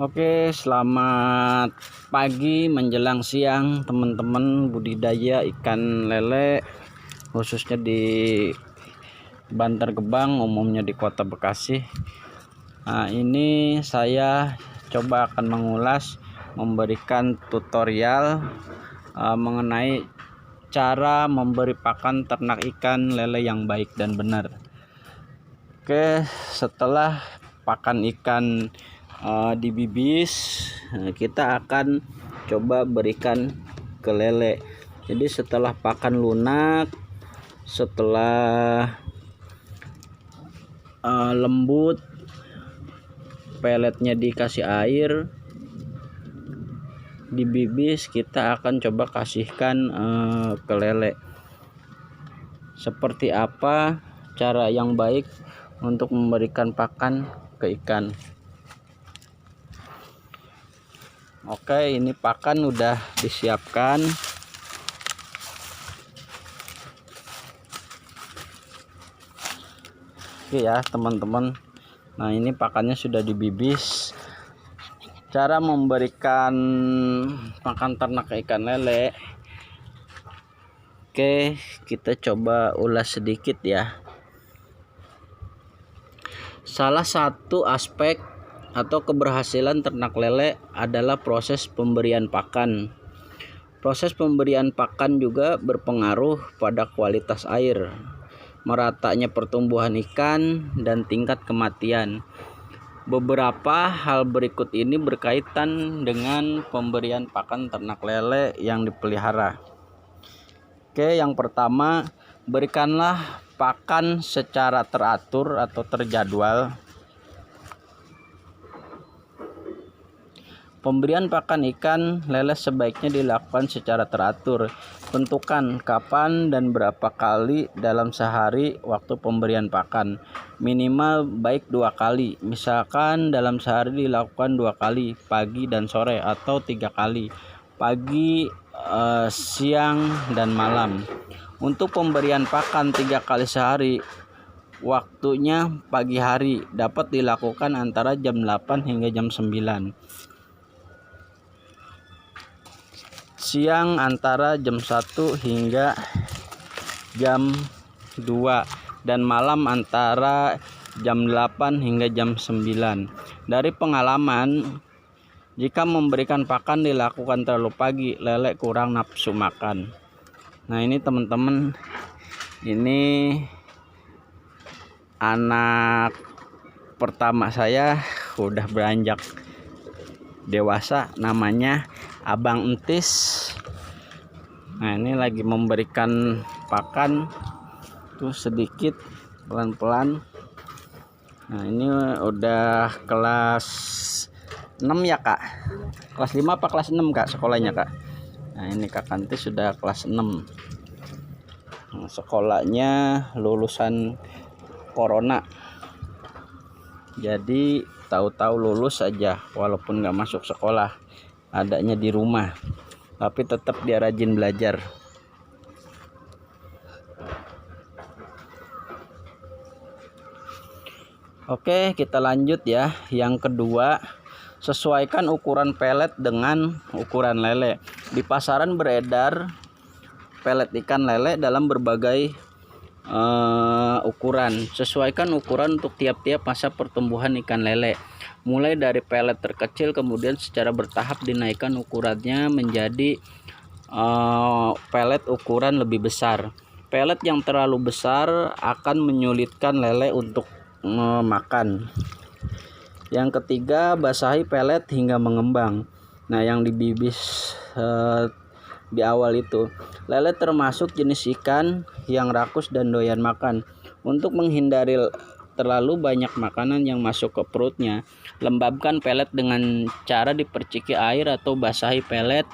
Oke, selamat pagi menjelang siang teman-teman budidaya ikan lele, khususnya di Bantar Gebang, umumnya di Kota Bekasi. Nah, ini saya coba akan mengulas, memberikan tutorial mengenai cara memberi pakan ternak ikan lele yang baik dan benar. Oke, setelah pakan ikan dibibis, kita akan coba berikan ke lele. Jadi setelah pakan lunak, setelah lembut, peletnya dikasih air, dibibis, kita akan coba kasihkan ke lele. Seperti apa cara yang baik untuk memberikan pakan ke ikan? Oke, ini pakan udah disiapkan. Oke ya teman-teman. Nah, ini pakannya sudah dibibis. Cara memberikan pakan ternak ikan lele. Oke, kita coba ulas sedikit ya. Salah satu aspek atau keberhasilan ternak lele adalah proses pemberian pakan. Proses pemberian pakan juga berpengaruh pada kualitas air, meratanya pertumbuhan ikan, dan tingkat kematian. Beberapa hal berikut ini berkaitan dengan pemberian pakan ternak lele yang dipelihara. Oke, yang pertama, berikanlah pakan secara teratur atau terjadwal. Pemberian pakan ikan lele sebaiknya dilakukan secara teratur. Tentukan kapan dan berapa kali dalam sehari waktu pemberian pakan. Minimal baik 2 kali. Misalkan dalam sehari dilakukan 2 kali, pagi dan sore, atau 3 kali, pagi, siang, dan malam. Untuk pemberian pakan 3 kali sehari, waktunya pagi hari, dapat dilakukan antara jam 8 hingga jam 9. Siang antara jam 1 hingga jam 2, dan malam antara jam 8 hingga jam 9. Dari pengalaman, jika memberikan pakan dilakukan terlalu pagi, lele kurang nafsu makan. Nah, ini teman-teman, ini anak pertama saya udah beranjak dewasa, namanya Abang Entis. Nah, ini lagi memberikan pakan tuh sedikit, pelan-pelan. Nah, ini udah kelas 6 ya Kak, kelas 5 apa kelas 6 Kak sekolahnya Kak? Nah, ini Kak Entis sudah kelas 6. Nah, sekolahnya lulusan corona, jadi tahu-tahu lulus aja, walaupun nggak masuk sekolah, adanya di rumah, tapi tetap dia rajin belajar. Oke, kita lanjut ya. Yang kedua, sesuaikan ukuran pelet dengan ukuran lele. Di pasaran beredar pelet ikan lele dalam berbagai ukuran. Sesuaikan ukuran untuk tiap-tiap masa pertumbuhan ikan lele. Mulai dari pelet terkecil, kemudian secara bertahap dinaikkan ukurannya menjadi pelet ukuran lebih besar. Pelet yang terlalu besar akan menyulitkan lele untuk makan. Yang ketiga, basahi pelet hingga mengembang. Nah, yang dibibis di awal itu, lele termasuk jenis ikan yang rakus dan doyan makan. Untuk menghindari terlalu banyak makanan yang masuk ke perutnya, lembabkan pelet dengan cara diperciki air atau basahi pelet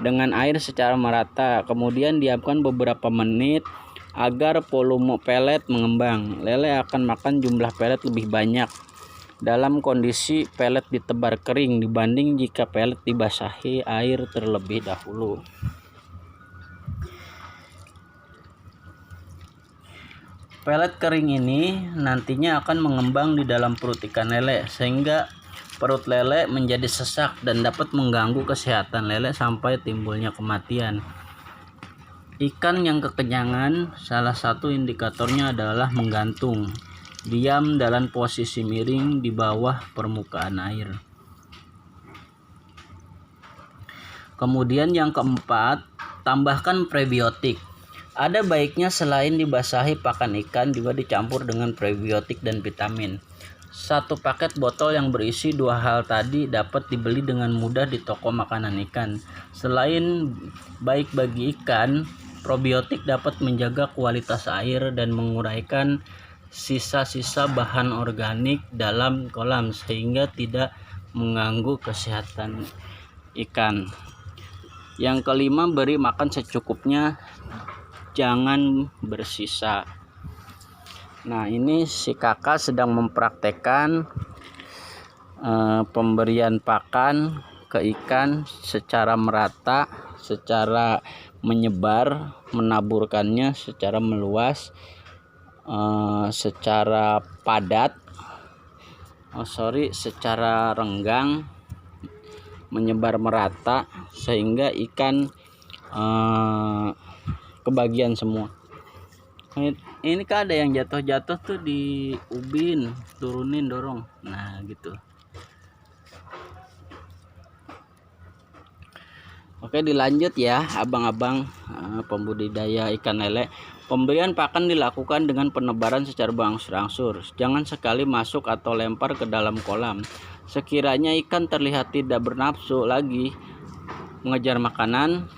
dengan air secara merata. Kemudian diamkan beberapa menit agar volume pelet mengembang. Lele akan makan jumlah pelet lebih banyak dalam kondisi pelet ditebar kering dibanding jika pelet dibasahi air terlebih dahulu. Pelet kering ini nantinya akan mengembang di dalam perut ikan lele, sehingga perut lele menjadi sesak dan dapat mengganggu kesehatan lele sampai timbulnya kematian. Ikan yang kekenyangan, salah satu indikatornya adalah menggantung, diam dalam posisi miring di bawah permukaan air. Kemudian yang keempat, tambahkan prebiotik. Ada baiknya selain dibasahi pakan ikan juga dicampur dengan prebiotik dan vitamin. Satu paket botol yang berisi dua hal tadi dapat dibeli dengan mudah di toko makanan ikan. Selain baik bagi ikan, probiotik dapat menjaga kualitas air dan menguraikan sisa-sisa bahan organik dalam kolam sehingga tidak mengganggu kesehatan ikan. Yang kelima, beri makan secukupnya, jangan bersisa. Nah, ini si kakak sedang mempraktekkan pemberian pakan ke ikan secara merata, secara menyebar, menaburkannya secara meluas, secara padat, secara renggang, menyebar merata sehingga ikan kebagian semua. Ini kan ada yang jatuh-jatuh tuh di ubin, turunin, dorong. Nah gitu. Oke, dilanjut ya abang-abang pembudidaya ikan lele. Pemberian pakan dilakukan dengan penebaran secara berangsur-angsur. Jangan sekali masuk atau lempar ke dalam kolam. Sekiranya ikan terlihat tidak bernafsu lagi mengejar makanan,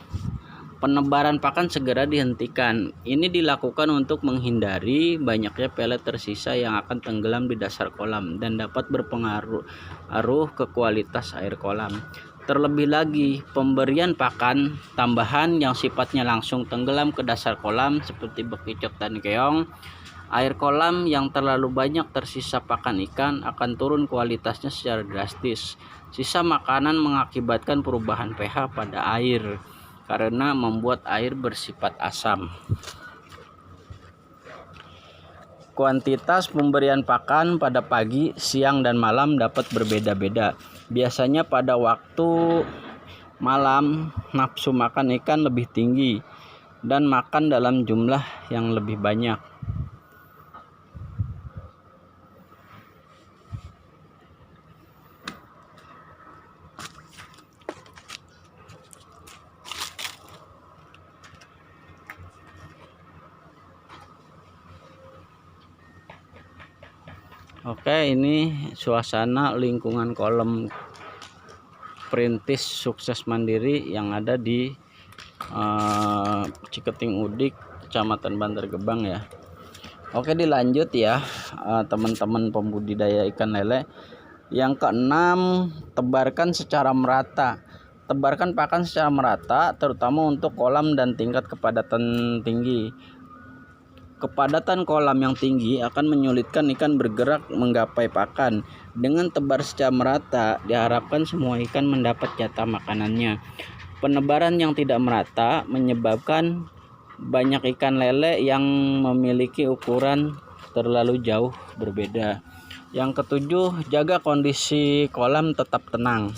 penebaran pakan segera dihentikan. Ini dilakukan untuk menghindari banyaknya pelet tersisa yang akan tenggelam di dasar kolam dan dapat berpengaruh ke kualitas air kolam. Terlebih lagi, pemberian pakan tambahan yang sifatnya langsung tenggelam ke dasar kolam seperti bekicot dan keong, air kolam yang terlalu banyak tersisa pakan ikan akan turun kualitasnya secara drastis. Sisa makanan mengakibatkan perubahan pH pada air karena membuat air bersifat asam. Kuantitas pemberian pakan pada pagi, siang, dan malam dapat berbeda-beda. Biasanya pada waktu malam nafsu makan ikan lebih tinggi dan makan dalam jumlah yang lebih banyak. Oke, ini suasana lingkungan kolam perintis sukses mandiri yang ada di Ciketing Udik, Kecamatan Bantar Gebang ya. Oke, dilanjut ya teman-teman pembudidaya ikan lele. Yang keenam, tebarkan secara merata. Tebarkan pakan secara merata terutama untuk kolam dan tingkat kepadatan tinggi. Kepadatan kolam yang tinggi akan menyulitkan ikan bergerak menggapai pakan. Dengan tebar secara merata, diharapkan semua ikan mendapat jatah makanannya. Penebaran yang tidak merata menyebabkan banyak ikan lele yang memiliki ukuran terlalu jauh berbeda. Yang ketujuh, jaga kondisi kolam tetap tenang.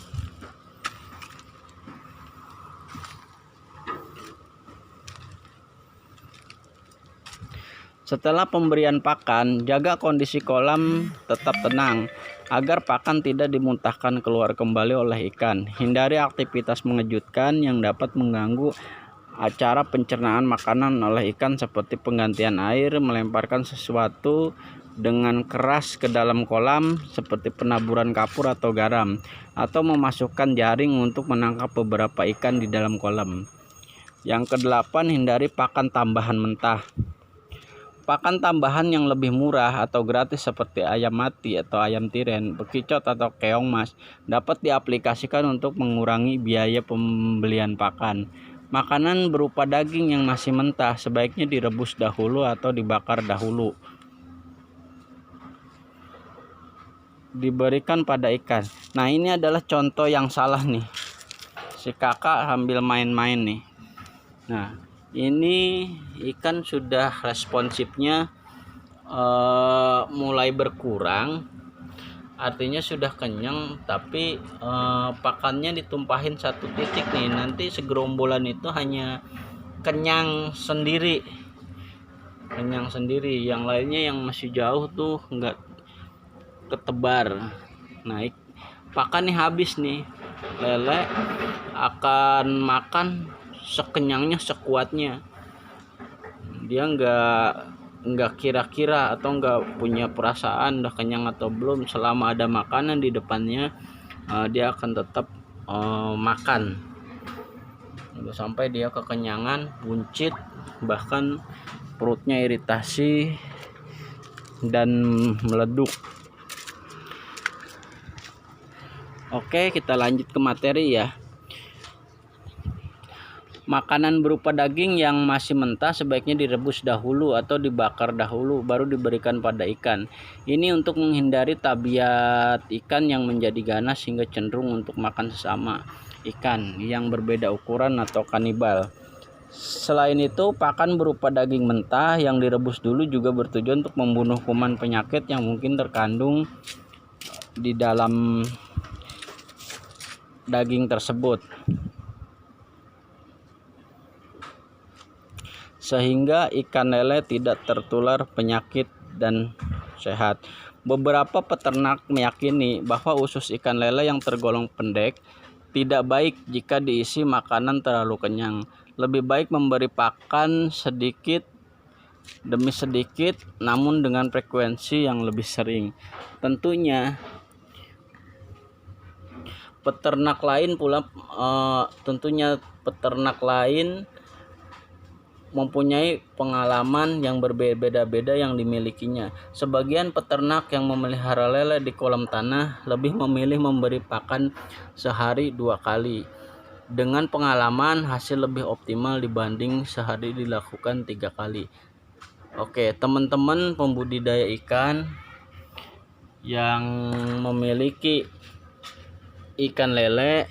Setelah pemberian pakan, jaga kondisi kolam tetap tenang agar pakan tidak dimuntahkan keluar kembali oleh ikan. Hindari aktivitas mengejutkan yang dapat mengganggu acara pencernaan makanan oleh ikan seperti penggantian air, melemparkan sesuatu dengan keras ke dalam kolam seperti penaburan kapur atau garam, atau memasukkan jaring untuk menangkap beberapa ikan di dalam kolam. Yang kedelapan, hindari pakan tambahan mentah. Pakan tambahan yang lebih murah atau gratis seperti ayam mati atau ayam tiren, bekicot atau keong mas dapat diaplikasikan untuk mengurangi biaya pembelian pakan. Makanan berupa daging yang masih mentah sebaiknya direbus dahulu atau dibakar dahulu. Diberikan pada ikan. Nah, ini adalah contoh yang salah nih. Si kakak sambil main-main nih. Nah, ini ikan sudah responsifnya mulai berkurang. artinya sudah kenyang, tapi pakannya ditumpahin satu titik nih, nanti segerombolan itu hanya kenyang sendiri, yang lainnya yang masih jauh tuh nggak ketebar. Naik pakan nih habis nih, lele akan makan sekenyangnya sekuatnya, dia nggak kira-kira atau nggak punya perasaan udah kenyang atau belum. Selama ada makanan di depannya, dia akan tetap makan sampai dia kekenyangan, buncit, bahkan perutnya iritasi dan meleduk. Oke, kita lanjut ke materi ya. Makanan berupa daging yang masih mentah sebaiknya direbus dahulu atau dibakar dahulu baru diberikan pada ikan. Ini untuk menghindari tabiat ikan yang menjadi ganas hingga cenderung untuk makan sesama ikan yang berbeda ukuran atau kanibal. Selain itu, pakan berupa daging mentah yang direbus dulu juga bertujuan untuk membunuh kuman penyakit yang mungkin terkandung di dalam daging tersebut, sehingga ikan lele tidak tertular penyakit dan sehat. Beberapa peternak meyakini bahwa usus ikan lele yang tergolong pendek tidak baik jika diisi makanan terlalu kenyang. Lebih baik memberi pakan sedikit demi sedikit, namun dengan frekuensi yang lebih sering. Tentunya peternak lain mempunyai pengalaman yang berbeda-beda yang dimilikinya. Sebagian peternak yang memelihara lele di kolam tanah lebih memilih memberi pakan sehari 2 kali. Dengan pengalaman, hasil lebih optimal dibanding sehari dilakukan 3 kali. Oke, teman-teman pembudidaya ikan yang memiliki ikan lele,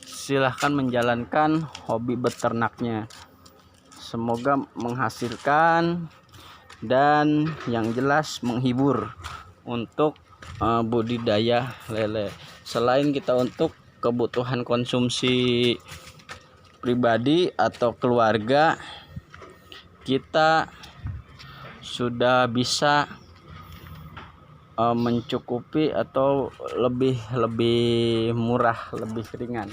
silahkan menjalankan hobi beternaknya. Semoga menghasilkan dan yang jelas menghibur untuk budidaya lele. Selain kita untuk kebutuhan konsumsi pribadi atau keluarga, kita sudah bisa mencukupi atau lebih murah, lebih ringan.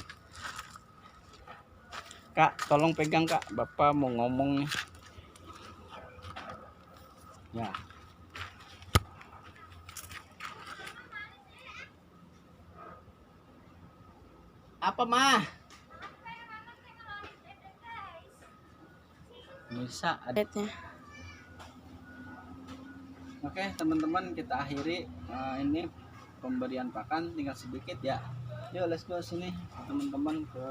Kak, tolong pegang Kak, Bapak mau ngomong nih. Ya. Apa mah? Bisa ada. Oke teman-teman, kita akhiri ini pemberian pakan, tinggal sedikit ya. Yuk let's go sini teman-teman ke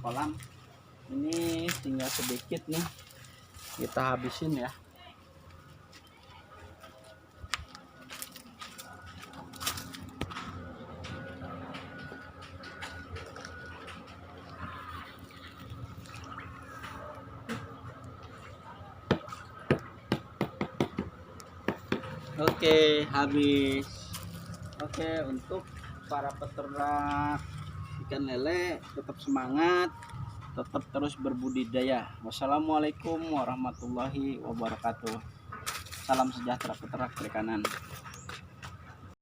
kolam. Ini tinggal sedikit nih, kita habisin ya. Oke, habis. Oke, untuk para peternak ikan lele tetap semangat, tetap terus berbudidaya. Wassalamualaikum warahmatullahi wabarakatuh. Salam sejahtera peternak perikanan.